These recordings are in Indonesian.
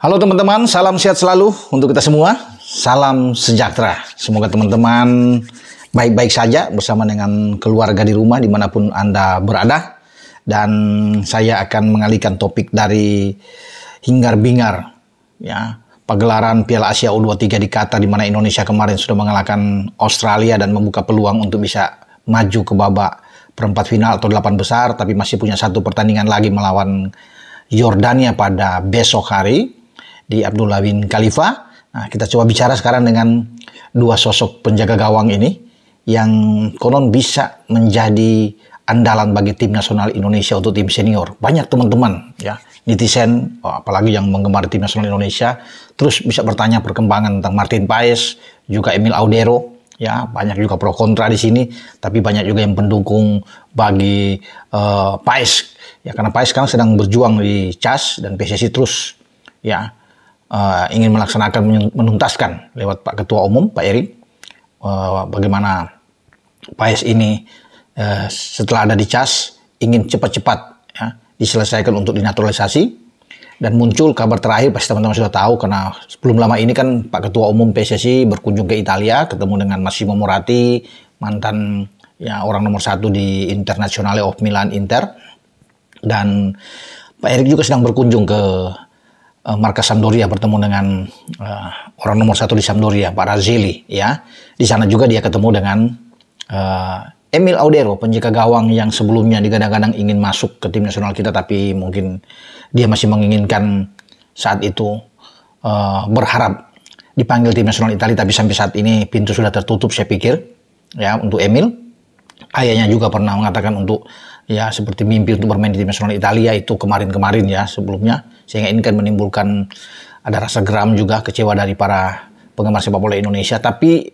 Halo teman-teman, salam sehat selalu untuk kita semua. Salam sejahtera. Semoga teman-teman baik-baik saja bersama dengan keluarga di rumah dimanapun Anda berada. Dan saya akan mengalihkan topik dari hingar-bingar ya, pagelaran Piala Asia U23 di Qatar, di mana Indonesia kemarin sudah mengalahkan Australia dan membuka peluang untuk bisa maju ke babak perempat final atau 8 besar, tapi masih punya satu pertandingan lagi melawan Yordania pada besok hari di Abdullah bin Khalifa. Nah, kita coba bicara sekarang dengan dua sosok penjaga gawang ini yang konon bisa menjadi andalan bagi tim nasional Indonesia untuk tim senior. Banyak teman-teman ya, netizen, apalagi yang menggemar tim nasional Indonesia, terus bisa bertanya perkembangan tentang Martin Paes, juga Emil Audero. Ya, banyak juga pro kontra di sini, tapi banyak juga yang pendukung bagi Paes. Ya, karena Paes sekarang sedang berjuang di CAS dan PSSI terus ya ingin melaksanakan, menuntaskan lewat Pak Ketua Umum, Pak Erik, bagaimana Paes ini setelah ada di CAS ingin cepat-cepat ya, diselesaikan untuk dinaturalisasi. Dan muncul kabar terakhir, pasti teman-teman sudah tahu, karena sebelum lama ini kan Pak Ketua Umum PSSI berkunjung ke Italia, ketemu dengan Massimo Moratti, mantan ya orang nomor 1 di Internazionale of Milan Inter. Dan Pak Erik juga sedang berkunjung ke markas Sampdoria, bertemu dengan orang nomor 1 di Sampdoria, Pak Razzilli ya. Di sana juga dia ketemu dengan Emil Audero, penjaga gawang yang sebelumnya digadang-gadang ingin masuk ke tim nasional kita, tapi mungkin dia masih menginginkan saat itu berharap dipanggil tim nasional Italia, tapi sampai saat ini pintu sudah tertutup saya pikir ya untuk Emil. Ayahnya juga pernah mengatakan untuk ya seperti mimpi untuk bermain di tim nasional Italia itu kemarin-kemarin ya sebelumnya, sehingga ini kan menimbulkan ada rasa geram juga, kecewa dari para penggemar sepak bola Indonesia. Tapi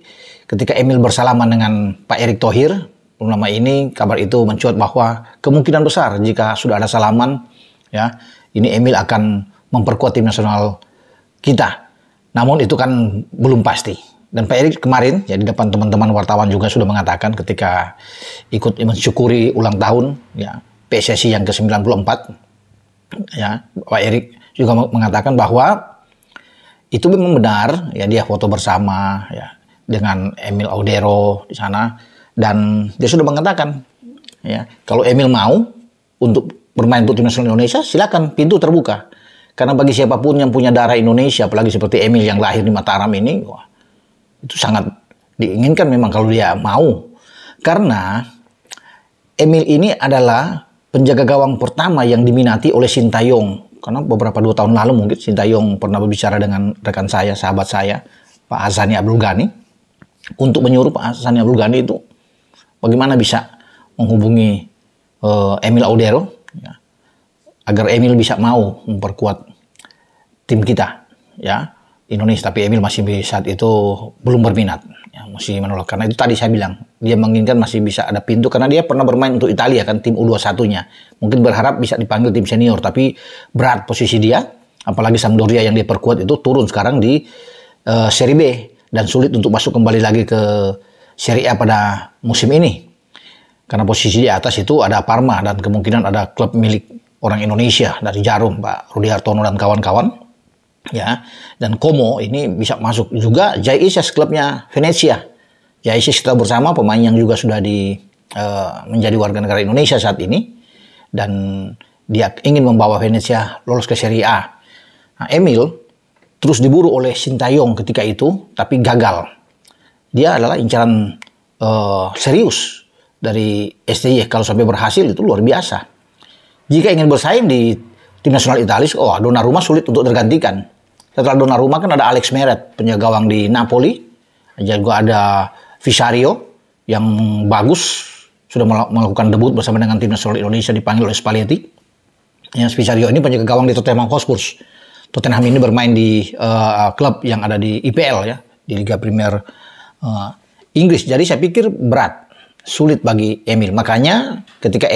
ketika Emil bersalaman dengan Pak Erick Thohir belum lama ini, kabar itu mencuat bahwa kemungkinan besar jika sudah ada salaman ya, ini Emil akan memperkuat tim nasional kita. Namun itu kan belum pasti. Dan Pak Erik kemarin ya di depan teman-teman wartawan juga sudah mengatakan ketika ikut mensyukuri ulang tahun ya PSSI yang ke-94 ya, Pak Erik juga mengatakan bahwa itu memang benar ya, dia foto bersama ya dengan Emil Audero di sana, dan dia sudah mengatakan ya kalau Emil mau untuk bermain untuk tim nasional Indonesia silakan, pintu terbuka. Karena bagi siapapun yang punya darah Indonesia, apalagi seperti Emil yang lahir di Mataram ini, wah, itu sangat diinginkan memang kalau dia mau. Karena Emil ini adalah penjaga gawang pertama yang diminati oleh Sintayong. Karena beberapa 2 tahun lalu mungkin Sintayong pernah berbicara dengan rekan saya, sahabat saya, Pak Hassani Abdul Ghani, untuk menyuruh Pak Hassani Abdul Ghani itu bagaimana bisa menghubungi Emil Audero ya, agar Emil bisa mau memperkuat tim kita ya Indonesia. Tapi Emil masih saat itu belum berminat ya, masih menolak. Karena itu tadi saya bilang dia menginginkan masih bisa ada pintu, karena dia pernah bermain untuk Italia kan, tim U21-nya. Mungkin berharap bisa dipanggil tim senior, tapi berat posisi dia, apalagi Sampdoria yang dia perkuat itu turun sekarang di Serie B dan sulit untuk masuk kembali lagi ke Serie A pada musim ini. Karena posisi di atas itu ada Parma dan kemungkinan ada klub milik orang Indonesia dari Jarum, Pak Rudi Hartono dan kawan-kawan. Ya, dan Como ini bisa masuk juga. Jai Isis klubnya Venezia. Jai Isis kita bersama pemain yang juga sudah menjadi warga negara Indonesia saat ini, dan dia ingin membawa Venezia lolos ke Serie A. Nah, Emil terus diburu oleh Sintayong ketika itu, tapi gagal. Dia adalah incaran serius dari STY. Kalau sampai berhasil itu luar biasa. Jika ingin bersaing di tim nasional Italia, Donnarumma sulit untuk tergantikan. Setelah Donnarumma kan ada Alex Meret, penjaga gawang di Napoli. Juga ada Vicario yang bagus, sudah melakukan debut bersama dengan tim nasional Indonesia, dipanggil oleh Spalletti. Yang Vicario ini penjaga gawang di Tottenham Hotspur. Tottenham ini bermain di klub yang ada di IPL ya, di Liga Premier Inggris. Jadi saya pikir berat, sulit bagi Emil. Makanya ketika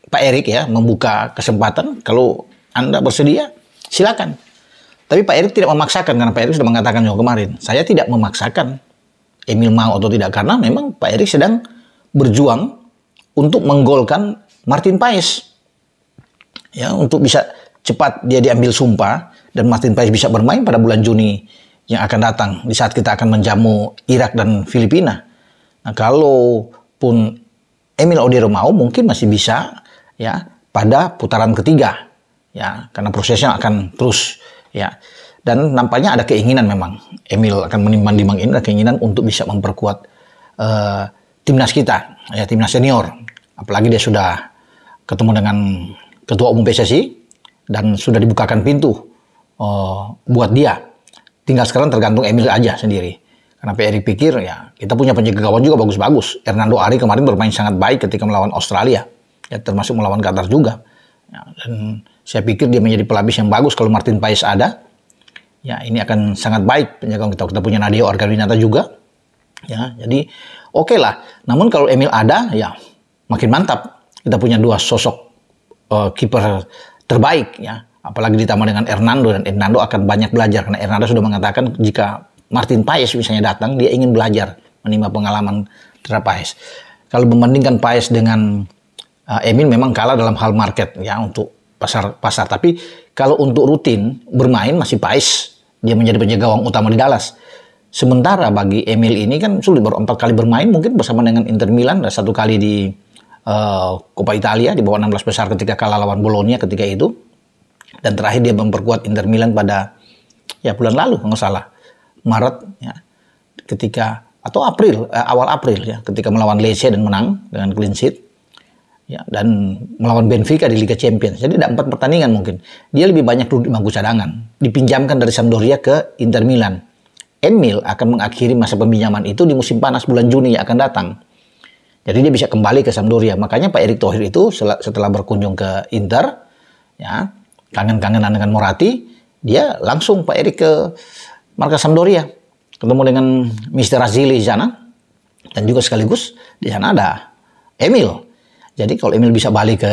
Pak Erik ya membuka kesempatan, kalau Anda bersedia silakan. Tapi Pak Erik tidak memaksakan, karena Pak Erik sudah mengatakan juga kemarin, saya tidak memaksakan Emil mau atau tidak, karena memang Pak Erik sedang berjuang untuk menggolkan Martin Paes. Ya, untuk bisa cepat dia diambil sumpah dan Martin Paes bisa bermain pada bulan Juni yang akan datang di saat kita akan menjamu Irak dan Filipina. Nah, kalaupun Emil Odeiro mau, mungkin masih bisa ya pada putaran ketiga ya, karena prosesnya akan terus ya. Dan nampaknya ada keinginan, memang Emil akan menimbang-nimbang ini, ada keinginan untuk bisa memperkuat timnas kita ya, timnas senior. Apalagi dia sudah ketemu dengan ketua umum PSSI dan sudah dibukakan pintu buat dia. Tinggal sekarang tergantung Emil aja sendiri. Karena Pak Erik pikir ya kita punya penjaga gawang juga bagus-bagus. Hernando Ari kemarin bermain sangat baik ketika melawan Australia, ya, termasuk melawan Qatar juga. Ya, dan saya pikir dia menjadi pelapis yang bagus kalau Martin Paes ada. Ya, ini akan sangat baik penjaga gawang kita. Kita punya Nadio Argawinata juga. Ya, jadi oke lah. Namun kalau Emil ada, ya makin mantap. Kita punya dua sosok kiper terbaik ya. Apalagi ditambah dengan Hernando, dan Hernando akan banyak belajar karena Hernando sudah mengatakan jika Martin Paes misalnya datang, dia ingin belajar menimba pengalaman terhadap Paes. Kalau membandingkan Paes dengan Emil, memang kalah dalam hal market ya untuk pasar. Tapi kalau untuk rutin bermain masih Paes, dia menjadi penjaga gawang utama di Dallas. Sementara bagi Emil ini kan sulit, baru 4 kali bermain mungkin bersama dengan Inter Milan, dan 1 kali di Coppa Italia di bawah 16 besar ketika kalah lawan Bologna ketika itu. Dan terakhir dia memperkuat Inter Milan pada ya bulan lalu nggak salah, Maret ya, ketika atau awal April ya, ketika melawan Lecce dan menang dengan clean sheet ya, dan melawan Benfica di Liga Champions. Jadi ada 4 pertandingan mungkin. Dia lebih banyak duduk di bangku cadangan, dipinjamkan dari Sampdoria ke Inter Milan. Emil akan mengakhiri masa peminjaman itu di musim panas bulan Juni yang akan datang. Jadi dia bisa kembali ke Sampdoria. Makanya Pak Erick Thohir itu setelah berkunjung ke Inter ya, kangen-kangenan dengan Moratti, dia langsung Pak Erik ke markas Sampdoria, ketemu dengan Mr. Razili di sana, dan juga sekaligus di sana ada Emil. Jadi kalau Emil bisa balik ke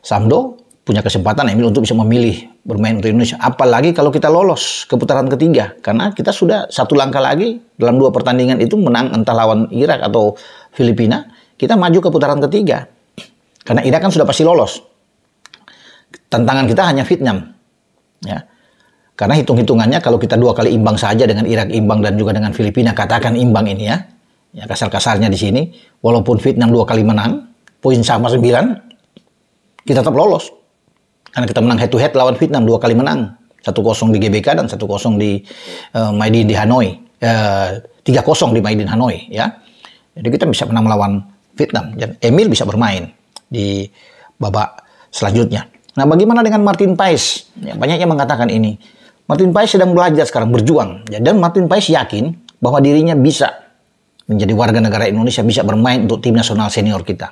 Sampdo, punya kesempatan Emil untuk bisa memilih bermain untuk Indonesia. Apalagi kalau kita lolos ke putaran ketiga, karena kita sudah 1 langkah lagi dalam 2 pertandingan itu menang, entah lawan Irak atau Filipina, kita maju ke putaran ketiga. Karena Irak kan sudah pasti lolos. Tantangan kita hanya Vietnam, ya. Karena hitung-hitungannya kalau kita 2 kali imbang saja dengan Irak, imbang dan juga dengan Filipina, katakan imbang ini ya, ya kasar-kasarnya di sini, walaupun Vietnam 2 kali menang, poin sama 9, kita tetap lolos. Karena kita menang head to head lawan Vietnam 2 kali menang, 1-0 di GBK dan 1-0 di Maidin di Hanoi, 3-0 di Maidin Hanoi, ya. Jadi kita bisa menang melawan Vietnam dan Emil bisa bermain di babak selanjutnya. Nah, bagaimana dengan Martin Paes? Ya, banyak yang mengatakan ini. Martin Paes sedang belajar sekarang, berjuang. Ya, dan Martin Paes yakin bahwa dirinya bisa menjadi warga negara Indonesia, bisa bermain untuk tim nasional senior kita.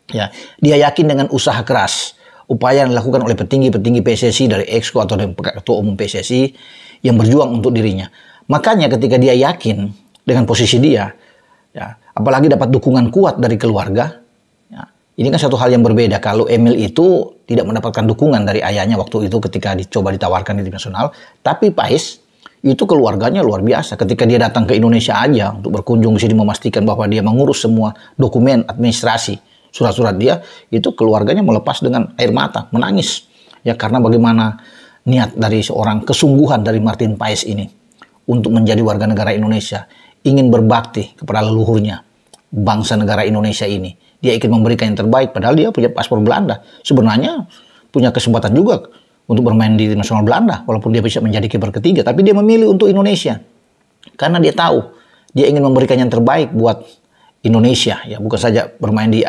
Ya, dia yakin dengan usaha keras, upaya yang dilakukan oleh petinggi-petinggi PSSI dari Exco atau dari ketua umum PSSI yang berjuang untuk dirinya. Makanya ketika dia yakin dengan posisi dia, ya, apalagi dapat dukungan kuat dari keluarga, ini kan satu hal yang berbeda. Kalau Emil itu tidak mendapatkan dukungan dari ayahnya waktu itu ketika dicoba ditawarkan di tim nasional. Tapi Paes itu keluarganya luar biasa. Ketika dia datang ke Indonesia aja untuk berkunjung di sini, memastikan bahwa dia mengurus semua dokumen administrasi, surat-surat dia, itu keluarganya melepas dengan air mata, menangis. Ya, karena bagaimana niat dari seorang, kesungguhan dari Martin Paes ini untuk menjadi warga negara Indonesia, ingin berbakti kepada leluhurnya, bangsa negara Indonesia ini. Dia ingin memberikan yang terbaik, padahal dia punya paspor Belanda. Sebenarnya punya kesempatan juga untuk bermain di tim nasional Belanda, walaupun dia bisa menjadi kiper ketiga. Tapi dia memilih untuk Indonesia, karena dia tahu dia ingin memberikan yang terbaik buat Indonesia. Ya, bukan saja bermain di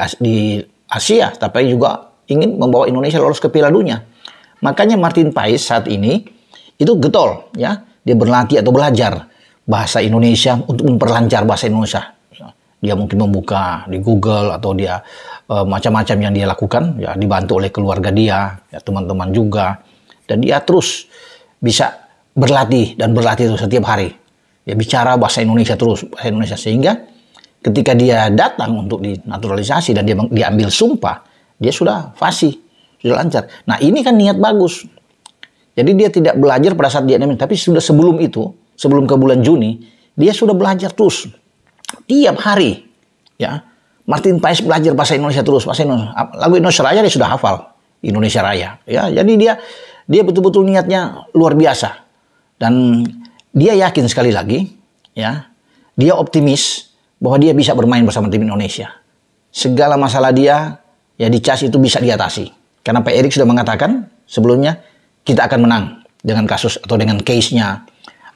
Asia, tapi juga ingin membawa Indonesia lolos ke Piala Dunia. Makanya Martin Paes saat ini itu getol, ya, dia berlatih atau belajar bahasa Indonesia untuk memperlancar bahasa Indonesia. Dia mungkin membuka di Google atau dia macam-macam yang dia lakukan, ya dibantu oleh keluarga dia, ya teman-teman juga, dan dia terus bisa berlatih terus setiap hari, ya bicara bahasa Indonesia terus, bahasa Indonesia, sehingga ketika dia datang untuk dinaturalisasi dan dia diambil sumpah, dia sudah fasih, sudah lancar. Nah, ini kan niat bagus. Jadi dia tidak belajar pada saat dia tapi sudah sebelum itu, sebelum ke bulan Juni, dia sudah belajar terus. Tiap hari, ya, Martin Paes belajar bahasa Indonesia terus, bahasa Indonesia. Lagu Indonesia Raya dia sudah hafal, Indonesia Raya, ya. Jadi dia Dia betul-betul niatnya luar biasa. Dan dia yakin sekali lagi, ya, dia optimis bahwa dia bisa bermain bersama tim Indonesia. Segala masalah dia, ya di CAS itu bisa diatasi. Karena Pak Erik sudah mengatakan sebelumnya, kita akan menang dengan kasus atau dengan case-nya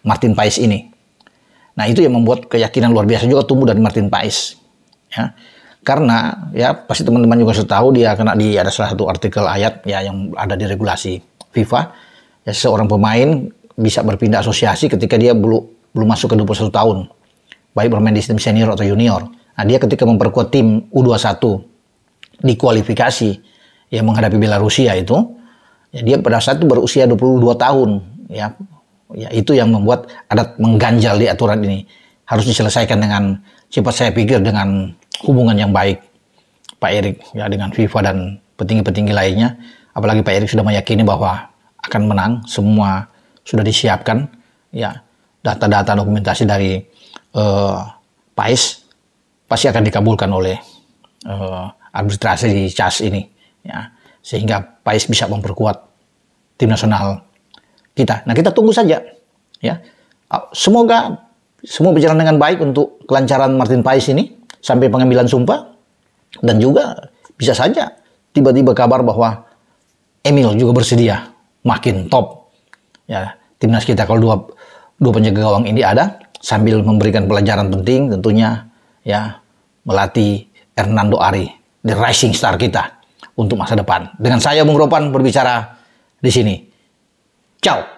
Martin Paes ini. Nah, itu yang membuat keyakinan luar biasa juga tumbuh dari Martin Paes. Ya. Karena ya pasti teman-teman juga sudah tahu dia kena ada salah satu artikel ayat ya yang ada di regulasi FIFA. Ya, seorang pemain bisa berpindah asosiasi ketika dia belum masuk ke 21 tahun. Baik bermain di tim senior atau junior. Nah, dia ketika memperkuat tim U21 di kualifikasi yang menghadapi Belarusia itu, ya dia pada saat itu berusia 22 tahun. Ya itu yang membuat ada mengganjal di aturan ini. Harus diselesaikan dengan cepat, saya pikir dengan hubungan yang baik Pak Erik ya dengan FIFA dan petinggi-petinggi lainnya. Apalagi Pak Erik sudah meyakini bahwa akan menang, semua sudah disiapkan ya, data-data dokumentasi dari Paes pasti akan dikabulkan oleh arbitrase di CAS ini ya, sehingga Paes bisa memperkuat tim nasional kita. Nah, kita tunggu saja ya. Semoga semua berjalan dengan baik untuk kelancaran Martin Paes ini sampai pengambilan sumpah, dan juga bisa saja tiba-tiba kabar bahwa Emil juga bersedia makin top ya timnas kita kalau dua penjaga gawang ini ada, sambil memberikan pelajaran penting tentunya ya melatih Hernando Ari, the rising star kita untuk masa depan. Dengan saya Bung Ropan berbicara di sini. Ciao.